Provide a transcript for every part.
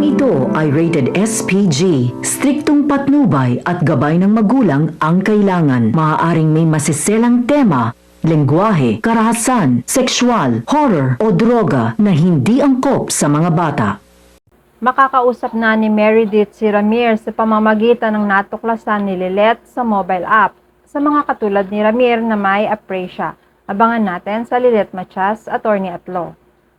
Ito ay rated SPG. Striktong patnubay at gabay ng magulang ang kailangan. Maaaring may masiselang tema, lengguwahe, karahasan, sexual, horror o droga na hindi angkop sa mga bata. Makakausap na ni Meredith si Ramir sa pamamagitan ng natuklasan ni Lilet sa mobile app. Sa mga katulad ni Ramir na may Aprasia, abangan natin sa Lilet Machas, Attorney at Law.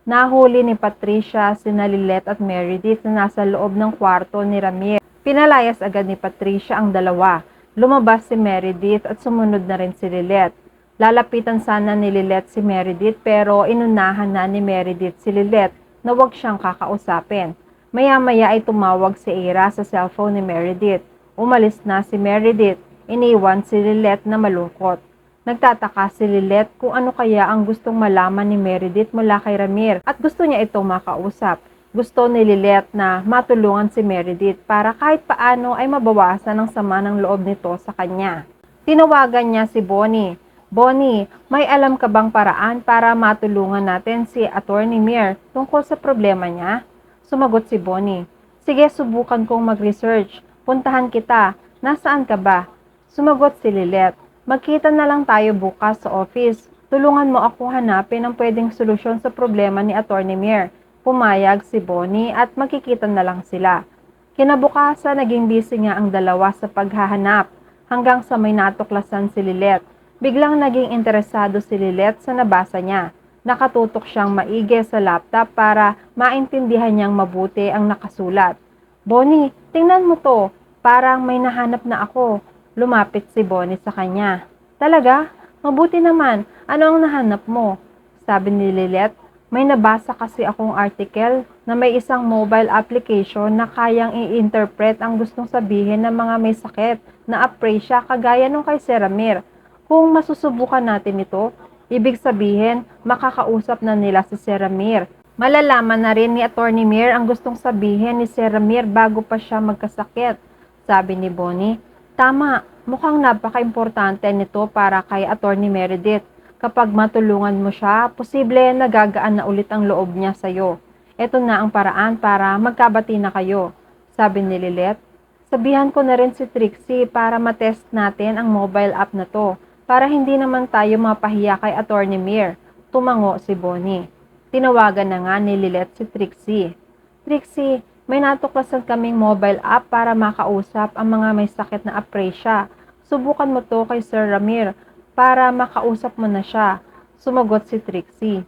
Nahuli ni Patricia sina Lilet at Meredith na nasa loob ng kwarto ni Ramir. Pinalayas agad ni Patricia ang dalawa. Lumabas si Meredith at sumunod na rin si Lilet. Lalapitan sana ni Lilet si Meredith pero inunahan na ni Meredith si Lilet na huwag siyang kakausapin. Maya-maya ay tumawag si Ira sa cellphone ni Meredith. Umalis na si Meredith, iniwan si Lilet na malungkot. Nagtataka si Lilet kung ano kaya ang gustong malaman ni Meredith mula kay Ramir at gusto niya itong makausap. Gusto ni Lilet na matulungan si Meredith para kahit paano ay mabawasan ang sama ng loob nito sa kanya. Tinawagan niya si Bonnie. Bonnie, may alam ka bang paraan para matulungan natin si Attorney Mir tungkol sa problema niya? Sumagot si Bonnie. Sige, subukan kong mag-research. Puntahan kita. Nasaan ka ba? Sumagot si Lilet. Magkita na lang tayo bukas sa office. Tulungan mo ako hanapin ang pwedeng solusyon sa problema ni Attorney Mir. Pumayag si Bonnie at magkikita na lang sila. Kinabukasan, naging busy nga ang dalawa sa paghahanap hanggang sa may natuklasan si Lilet. Biglang naging interesado si Lilet sa nabasa niya. Nakatutok siyang maigi sa laptop para maintindihan niyang mabuti ang nakasulat. Bonnie, tingnan mo to. Parang may nahanap na ako. Lumapit si Bonnie sa kanya. Talaga? Mabuti naman. Ano ang nahanap mo? Sabi ni Lilet. May nabasa kasi akong article na may isang mobile application na kayang i-interpret ang gustong sabihin ng mga may sakit na aprasia kagaya nung kay Sir Ramir. Kung masusubukan natin ito, ibig sabihin makakausap na nila si Sir Ramir. Malalaman na rin ni Attorney Mir ang gustong sabihin ni Sir Ramir bago pa siya magkasakit. Sabi ni Bonnie. Tama, mukhang napaka-importante nito para kay Attorney Meredith. Kapag matulungan mo siya, posible nagagaan na ulit ang loob niya sa'yo. Ito na ang paraan para magkabati na kayo. Sabi ni Lilet. Sabihan ko na rin si Trixie para matest natin ang mobile app na to para hindi naman tayo mapahiya kay Attorney Mir. Tumango si Bonnie. Tinawagan na nga ni Lilet si Trixie. Trixie, may natuklasan kaming mobile app para makausap ang mga may sakit na aprasia. Subukan mo to kay Sir Ramir para makausap mo na siya. Sumagot si Trixie.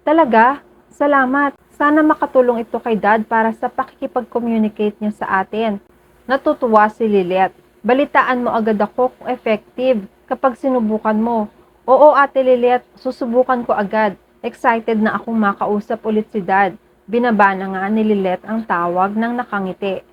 Talaga? Salamat. Sana makatulong ito kay Dad para sa pakikipag-communicate niya sa atin. Natutuwa si Lilet. Balitaan mo agad ako kung effective kapag sinubukan mo. Oo, Ate Lilet, susubukan ko agad. Excited na akong makausap ulit si Dad. Binaba na nga ni Lilet ang tawag ng nakangiti.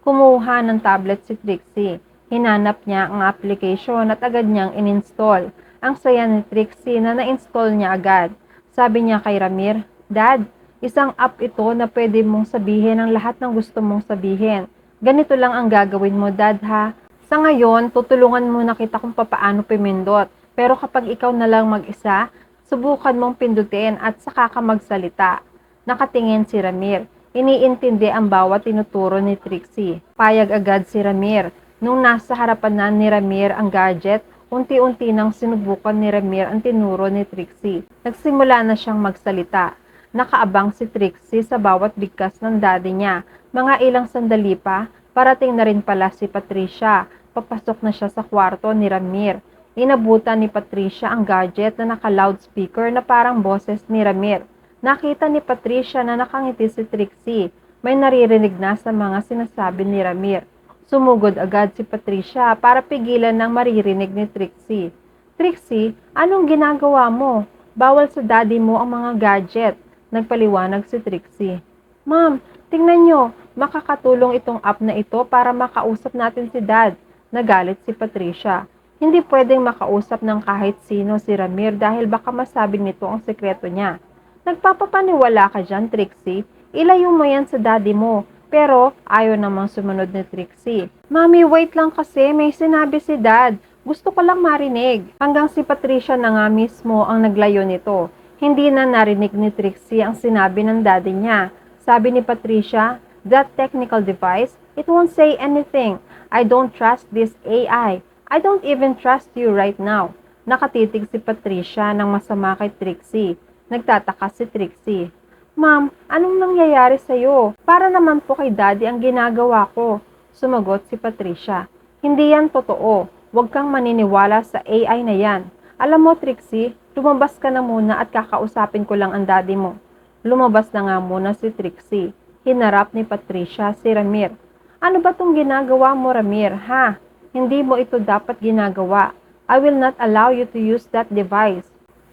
Kumuha ng tablet si Trixie. Hinanap niya ang application at agad niyang in-install. Ang saya ni Trixie na na-install niya agad. Sabi niya kay Ramir, Dad, isang app ito na pwede mong sabihin ang lahat ng gusto mong sabihin. Ganito lang ang gagawin mo, Dad, ha? Sa ngayon, tutulungan muna kita kung papaano pimindot. Pero kapag ikaw na lang mag-isa, subukan mong pindutin at saka ka magsalita. Nakatingin si Ramir. Iniintindi ang bawat tinuturo ni Trixie. Payag agad si Ramir. Nung nasa harapan na ni Ramir ang gadget, unti-unti nang sinubukan ni Ramir ang tinuro ni Trixie. Nagsimula na siyang magsalita. Nakaabang si Trixie sa bawat bigkas ng daddy niya. Mga ilang sandali pa, parating na rin pala si Patricia. Papasok na siya sa kwarto ni Ramir. Inabutan ni Patricia ang gadget na naka-loudspeaker na parang boses ni Ramir. Nakita ni Patricia na nakangiti si Trixie. May naririnig na sa mga sinasabi ni Ramir. Sumugod agad si Patricia para pigilan ng maririnig ni Trixie. Trixie, anong ginagawa mo? Bawal sa daddy mo ang mga gadget. Nagpaliwanag si Trixie. Ma'am, tingnan nyo. Makakatulong itong app na ito para makausap natin si Dad. Nagalit si Patricia. Hindi pwedeng makausap ng kahit sino si Ramir dahil baka masabi nito ang sekreto niya. Nagpapapaniwala ka dyan, Trixie. Ilayo mo yan sa daddy mo. Pero ayaw namang sumunod ni Trixie. Mami, wait lang kasi. May sinabi si Dad. Gusto ko lang marinig. Hanggang si Patricia na nga mismo ang naglayo nito. Hindi na narinig ni Trixie ang sinabi ng daddy niya. Sabi ni Patricia, That technical device, it won't say anything. I don't trust this AI. I don't even trust you right now. Nakatitig si Patricia ng masama kay Trixie. Nagtataka si Trixie. Ma'am, anong nangyayari sa'yo? Para naman po kay Daddy ang ginagawa ko. Sumagot si Patricia. Hindi yan totoo. Huwag kang maniniwala sa AI na yan. Alam mo, Trixie, lumabas ka na muna at kakausapin ko lang ang daddy mo. Lumabas na nga muna si Trixie. Hinarap ni Patricia si Ramir. Ano ba tong ginagawa mo, Ramir, ha? Hindi mo ito dapat ginagawa. I will not allow you to use that device.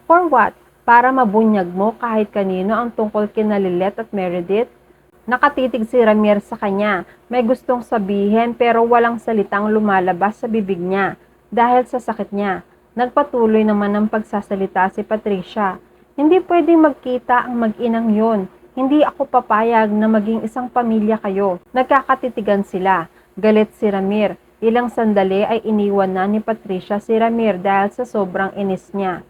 For what? Para mabunyag mo kahit kanino ang tungkol kina Lilet at Meredith? Nakatitig si Ramir sa kanya. May gustong sabihin pero walang salitang lumalabas sa bibig niya dahil sa sakit niya. Nagpatuloy naman ng pagsasalita si Patricia. Hindi pwedeng magkita ang mag-inang yon. Hindi ako papayag na maging isang pamilya kayo. Nagkakatitigan sila. Galit si Ramir. Ilang sandali ay iniwan na ni Patricia si Ramir dahil sa sobrang inis niya.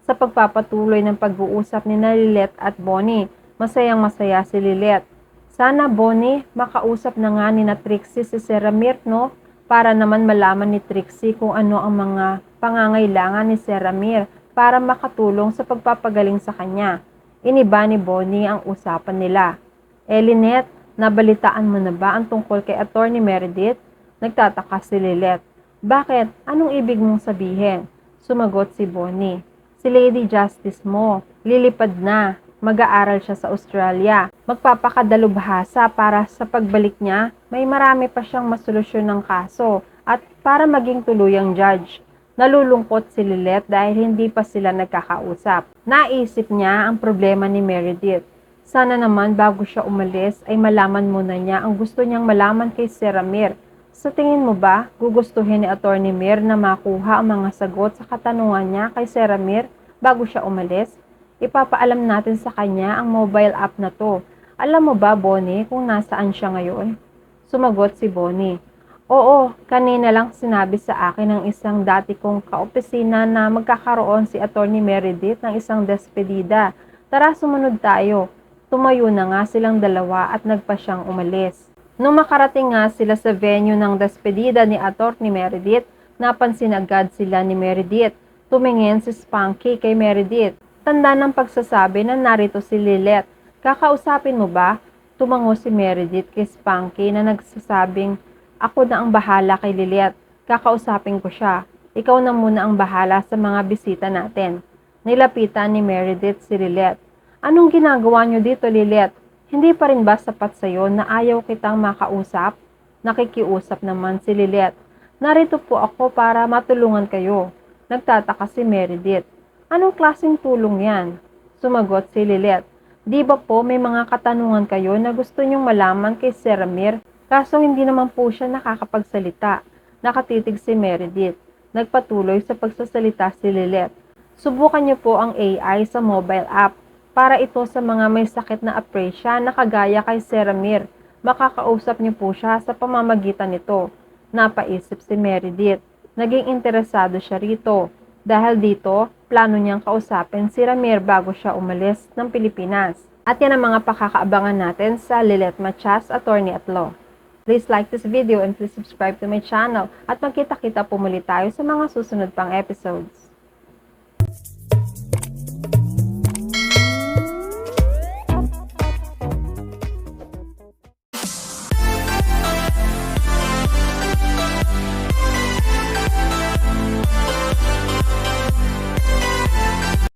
Sa pagpapatuloy ng pag-uusap ni Lilet at Bonnie, masayang-masaya si Lilet. Sana, Bonnie, makausap na nga ni na Trixie si Ramir, no? Para naman malaman ni Trixie kung ano ang mga pangangailangan ni Ramir para makatulong sa pagpapagaling sa kanya. Iniba ni Bonnie ang usapan nila. Lynette, nabalitaan mo na ba ang tungkol kay Attorney Meredith? Nagtataka si Lilet. Bakit? Anong ibig mong sabihin? Sumagot si Bonnie. Si Lady Justice mo, lilipad na. Mag-aaral siya sa Australia. Magpapakadalubhasa para sa pagbalik niya, may marami pa siyang masolusyon ng kaso at para maging tuluyang judge. Nalulungkot si Lilet dahil hindi pa sila nagkakausap. Naisip niya ang problema ni Meredith. Sana naman bago siya umalis ay malaman muna niya ang gusto niyang malaman kay Ramir. Sa tingin mo ba, gugustuhin ni Attorney Mir na makuha ang mga sagot sa katanungan niya kay Ramir bago siya umalis? Ipapaalam natin sa kanya ang mobile app na to. Alam mo ba, Bonnie, kung nasaan siya ngayon? Sumagot si Bonnie. Oo, kanina lang sinabi sa akin ng isang dati kong kaopisina na magkakaroon si Attorney Meredith ng isang despedida. Tara, sumunod tayo. Tumayo na nga silang dalawa at nagpa siyang umalis. Nung makarating nga sila sa venue ng despedida ni Attorney Meredith, napansin agad sila ni Meredith. Tumingin si Spunky kay Meredith. Tanda ng pagsasabi na narito si Lilet. Kakausapin mo ba? Tumango si Meredith kay Spunky na nagsasabing, ako na ang bahala kay Lilet. Kakausapin ko siya. Ikaw na muna ang bahala sa mga bisita natin. Nilapitan ni Meredith si Lilet. Anong ginagawa niyo dito, Lilet? Hindi pa rin ba sapat sa'yo na ayaw kitang makausap? Nakikiusap naman si Lilet. Narito po ako para matulungan kayo. Nagtataka si Meredith. Anong klaseng tulong yan? Sumagot si Lilet. Di ba po may mga katanungan kayo na gusto nyong malaman kay Ramir? Kaso hindi naman po siya nakakapagsalita. Nakatitig si Meredith. Nagpatuloy sa pagsasalita si Lilet. Subukan niyo po ang AI sa mobile app. Para ito sa mga may sakit na aprasia na kagaya kay Ramir. Makakausap niyo po siya sa pamamagitan nito. Napaisip si Meredith. Naging interesado siya rito. Dahil dito, plano niyang kausapin si Ramir bago siya umalis ng Pilipinas. At yan ang mga pakakaabangan natin sa Lilet Machas, Attorney at Law. Please like this video and please subscribe to my channel at magkita-kita po muli tayo sa mga susunod pang episodes.